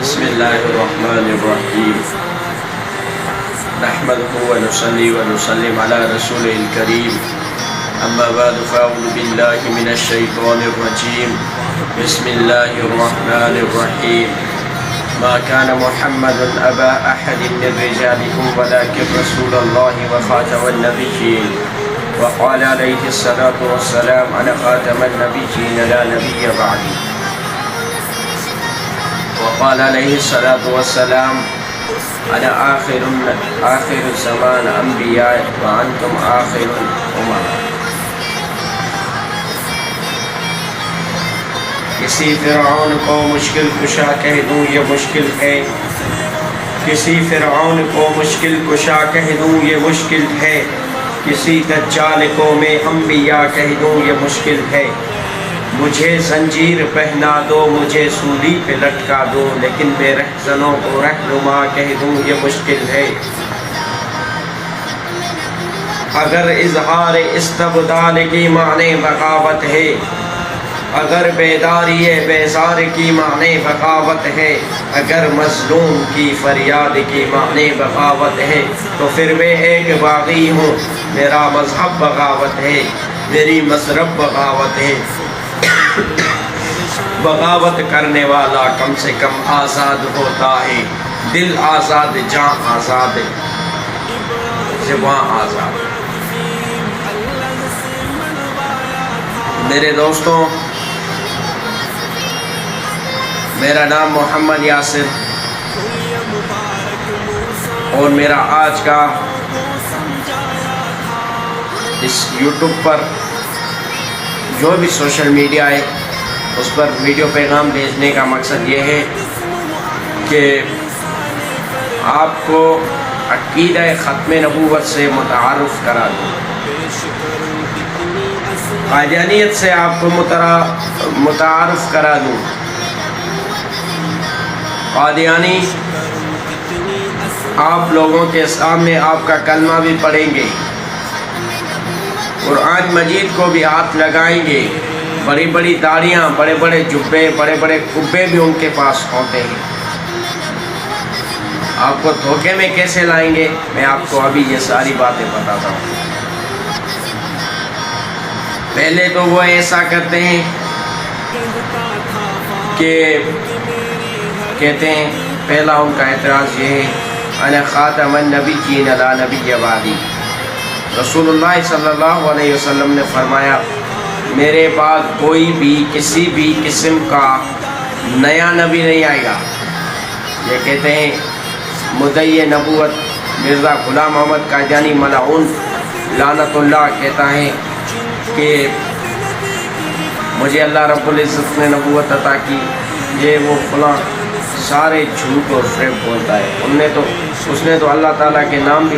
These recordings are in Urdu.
بسم الله الرحمن الرحيم نحمده ونصلي ونسلم على رسوله الكريم أما بعد فأعوذ بالله من الشيطان الرجيم بسم الله الرحمن الرحيم ما كان محمد أبا أحد من رجالكم ولكن رسول الله وخاتم النبيين وقال عليه الصلاة والسلام أنا خاتم النبيين لا نبي بعدي وقال عليه الصلاة والسلام أنا آخر الزمان أنبياء وأنتم آخر الأمم. کسی فرعون کو مشکل کشا کہہ دوں یہ مشکل ہے، کسی فرعون کو مشکل کشا کہہ دوں یہ مشکل ہے، کسی دجال کو میں انبیاء کہہ دوں یہ مشکل ہے. مجھے زنجیر پہنا دو مجھے سولی پہ لٹکا دو لیکن بے رہزنوں کو رہنما کہہ دوں یہ مشکل ہے. اگر اظہار استبدال کی معنی بغاوت ہے، اگر بیداری بیزار کی معنی بغاوت ہے، اگر مظلوم کی فریاد کی معنی بغاوت ہے تو پھر میں ایک باغی ہوں، میرا مذہب بغاوت ہے، میری مذہب بغاوت ہے. بغاوت کرنے والا کم سے کم آزاد ہوتا ہے، دل آزاد جان آزاد زبان آزاد. میرے دوستوں، میرا نام محمد یاسر اور میرا آج کا اس یوٹیوب پر جو بھی سوشل میڈیا ہے اس پر ویڈیو پیغام بھیجنے کا مقصد یہ ہے کہ آپ کو عقیدہ ختم نبوت سے متعارف کرا دوں، قادیانیت سے آپ کو متعارف کرا دوں. قادیانی آپ لوگوں کے سامنے آپ کا کلمہ بھی پڑھیں گے، قرآن مجید کو بھی ہاتھ لگائیں گے، بڑی بڑی داڑیاں، بڑے بڑے جبے، بڑے بڑے قبے بھی ان کے پاس ہوتے ہیں. آپ کو دھوکے میں کیسے لائیں گے میں آپ کو ابھی یہ ساری باتیں بتاتا ہوں. پہلے تو وہ ایسا کرتے ہیں کہ کہتے ہیں، پہلا ان کا اعتراض یہ ہے انا خاتم النبیین لا نبی بعدی. رسول اللہ صلی اللہ علیہ وسلم نے فرمایا میرے بعد کوئی بھی کسی بھی قسم کا نیا نبی نہیں آئے گا. یہ کہتے ہیں مدعی نبوت مرزا غلام احمد قادیانی ملعون لعنت اللہ کہتا ہے کہ مجھے اللہ رب العزت نے نبوت عطا کی، یہ وہ فلاں سارے جھوٹ اور فریب بولتا ہے. اس نے تو اللہ تعالیٰ کے نام بھی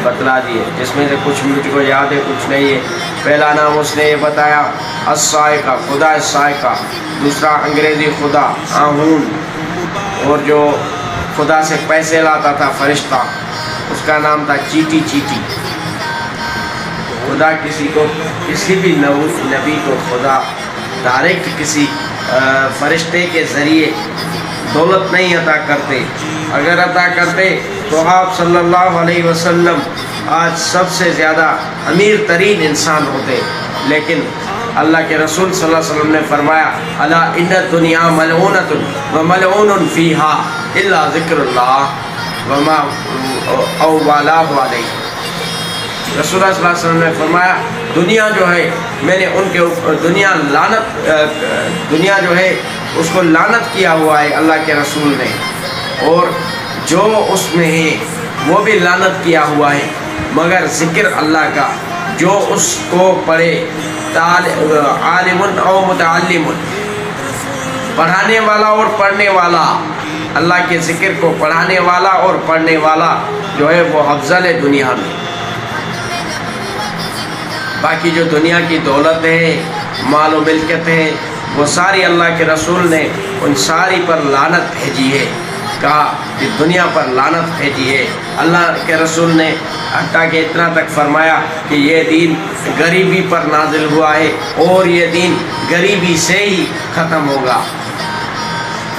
بتلا دیے جس میں سے کچھ مجھ کو یاد ہے کچھ نہیں ہے. پہلا نام اس نے یہ بتایا الصائقہ، خدا الصائقہ. دوسرا انگریزی خدا آہون، اور جو خدا سے پیسے لاتا تھا فرشتہ اس کا نام تھا چیٹی چیٹی. خدا کسی بھی نبی کو خدا ڈائریکٹ کسی فرشتے کے ذریعے دولت نہیں عطا کرتے. اگر عطا کرتے تو آپ صلی اللہ علیہ وسلم آج سب سے زیادہ امیر ترین انسان ہوتے. لیکن اللہ کے رسول صلی اللہ علیہ وسلم نے فرمایا الا ان الدنیا ملعونۃ وملعون فیہا الا ذکر اللہ وما او والاه علیہ. رسول اللہ صلی اللہ علیہ وسلم نے فرمایا دنیا جو ہے میں نے ان کے دنیا جو ہے اس کو لعنت کیا ہوا ہے اللہ کے رسول نے، اور جو اس میں ہے وہ بھی لعنت کیا ہوا ہے، مگر ذکر اللہ کا جو اس کو پڑھے عالم او متعلم، پڑھانے والا اور پڑھنے والا، اللہ کے ذکر کو پڑھانے والا اور پڑھنے والا جو ہے وہ افضل ہے دنیا میں. باقی جو دنیا کی دولت ہے، مال و ملکت ہے، وہ ساری اللہ کے رسول نے ان ساری پر لعنت بھیجی ہے. کہا کہ دنیا پر لعنت بھیجی ہے. اللہ کے رسول نے حتیٰ کہ اتنا تک فرمایا کہ یہ دین غریبی پر نازل ہوا ہے اور یہ دین غریبی سے ہی ختم ہوگا.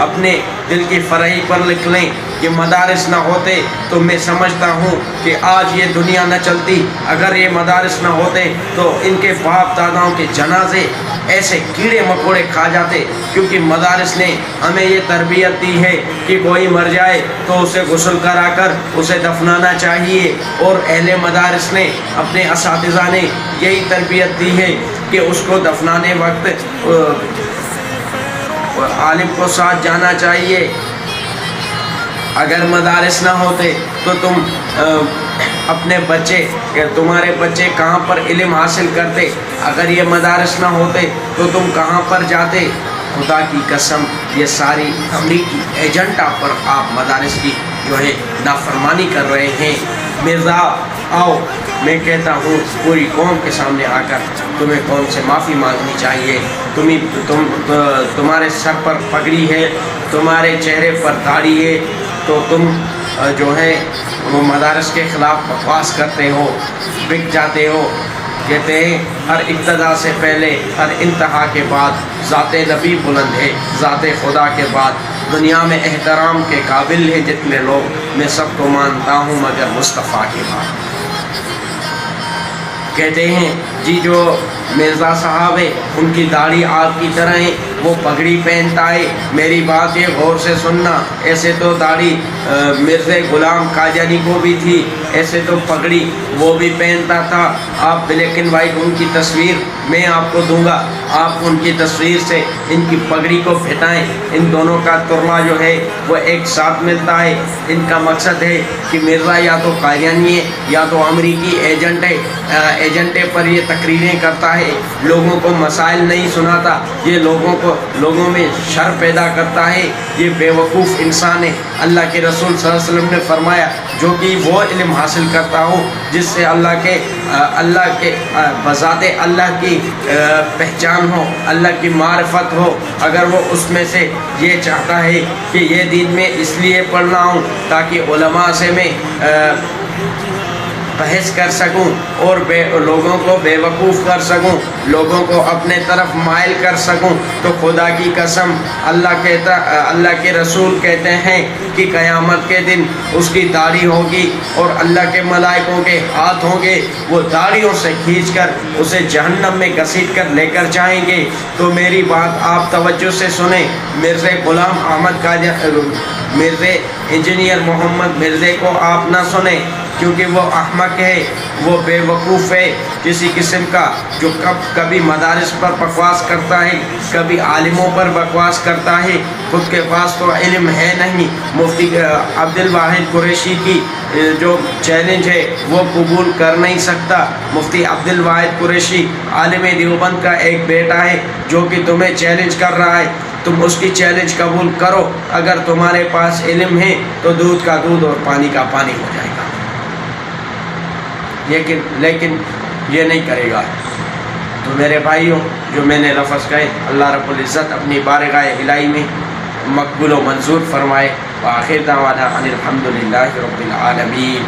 اپنے دل کی فرحی پر لکھ لیں کہ مدارس نہ ہوتے تو میں سمجھتا ہوں کہ آج یہ دنیا نہ چلتی. اگر یہ مدارس نہ ہوتے تو ان کے باپ داداؤں کے جنازے ایسے کیڑے مکوڑے کھا جاتے، کیونکہ مدارس نے ہمیں یہ تربیت دی ہے کہ کوئی مر جائے تو اسے غسل کرا کر اسے دفنانا چاہیے. اور اہل مدارس نے، اپنے اساتذہ نے یہی تربیت دی ہے کہ اس کو دفنانے وقت عالم کو ساتھ جانا چاہیے. اگر مدارس نہ ہوتے تو تم اپنے بچے، تمہارے بچے کہاں پر علم حاصل کرتے؟ اگر یہ مدارس نہ ہوتے تو تم کہاں پر جاتے؟ خدا کی قسم یہ ساری امریکی ایجنٹا پر آپ مدارس کی جو ہے نافرمانی کر رہے ہیں. مرزا آؤ، میں کہتا ہوں پوری قوم کے سامنے آ کر تمہیں قوم سے معافی مانگنی چاہیے. تمہارے سر پر پگڑی ہے، تمہارے چہرے پر داڑھی ہے، تو تم جو ہے وہ مدارس کے خلاف بکواس کرتے ہو، بک جاتے ہو. کہتے ہیں ہر ابتدا سے پہلے ہر انتہا کے بعد ذات نبی بلند ہے، ذات خدا کے بعد دنیا میں احترام کے قابل ہے جتنے لوگ، میں سب کو مانتا ہوں مگر مصطفیٰ کے بعد. کہتے ہیں جی جو مرزا صاحب ہے ان کی داڑھی آپ کی طرح ہے، وہ پگڑی پہنتا ہے. میری بات یہ غور سے سننا، ایسے تو داڑھی مرزا غلام قادیانی کو بھی تھی، ایسے تو پگڑی وہ بھی پہنتا تھا. آپ بلیک اینڈ وائٹ ان کی تصویر میں آپ کو دوں گا، آپ ان کی تصویر سے ان کی پگڑی کو پھٹائیں. ان دونوں کا ترلا جو ہے وہ ایک ساتھ ملتا ہے. ان کا مقصد ہے کہ مرزا یا تو قادیانی ہے یا تو امریکی ایجنٹ ہے. ایجنٹے پر یہ تقریریں کرتا ہے، لوگوں کو مسائل نہیں سناتا، یہ لوگوں میں شر پیدا کرتا ہے. یہ بے وقوف انسان ہے. اللہ کے رسول صلی اللہ علیہ وسلم نے فرمایا جو کہ وہ علم حاصل کرتا ہو جس سے اللہ کے بذات اللہ کی پہچان ہو، اللہ کی معرفت ہو، اگر وہ اس میں سے یہ چاہتا ہے کہ یہ دین میں اس لیے پڑھنا ہوں تاکہ علماء سے میں بحث کر سکوں اور لوگوں کو بے وقوف کر سکوں، لوگوں کو اپنے طرف مائل کر سکوں، تو خدا کی قسم اللہ کے رسول کہتے ہیں کہ قیامت کے دن اس کی داڑھی ہوگی اور اللہ کے ملائکوں کے ہاتھ ہوں گے، وہ داڑھیوں سے کھینچ کر اسے جہنم میں گھسیٹ کر لے کر جائیں گے. تو میری بات آپ توجہ سے سنیں. مرزا غلام احمد مرزا انجینئر محمد مرزا کو آپ نہ سنیں، کیونکہ وہ احمق ہے، وہ بے وقوف ہے کسی قسم کا، جو کبھی مدارس پر بکواس کرتا ہے، کبھی عالموں پر بکواس کرتا ہے. خود کے پاس تو علم ہے نہیں. مفتی عبد الواحد قریشی کی جو چیلنج ہے وہ قبول کر نہیں سکتا. مفتی عبد الواحد قریشی عالم دیوبند کا ایک بیٹا ہے جو کہ تمہیں چیلنج کر رہا ہے. تم اس کی چیلنج قبول کرو، اگر تمہارے پاس علم ہے تو دودھ کا دودھ اور پانی کا پانی ہو جائے گا. لیکن یہ نہیں کرے گا. تو میرے بھائیوں، جو میں نے لفظ کہے اللہ رب العزت اپنی بارگاہ الہی میں مقبول و منظور فرمائے. وآخر دعوانا ان الحمد للہ رب العالمین.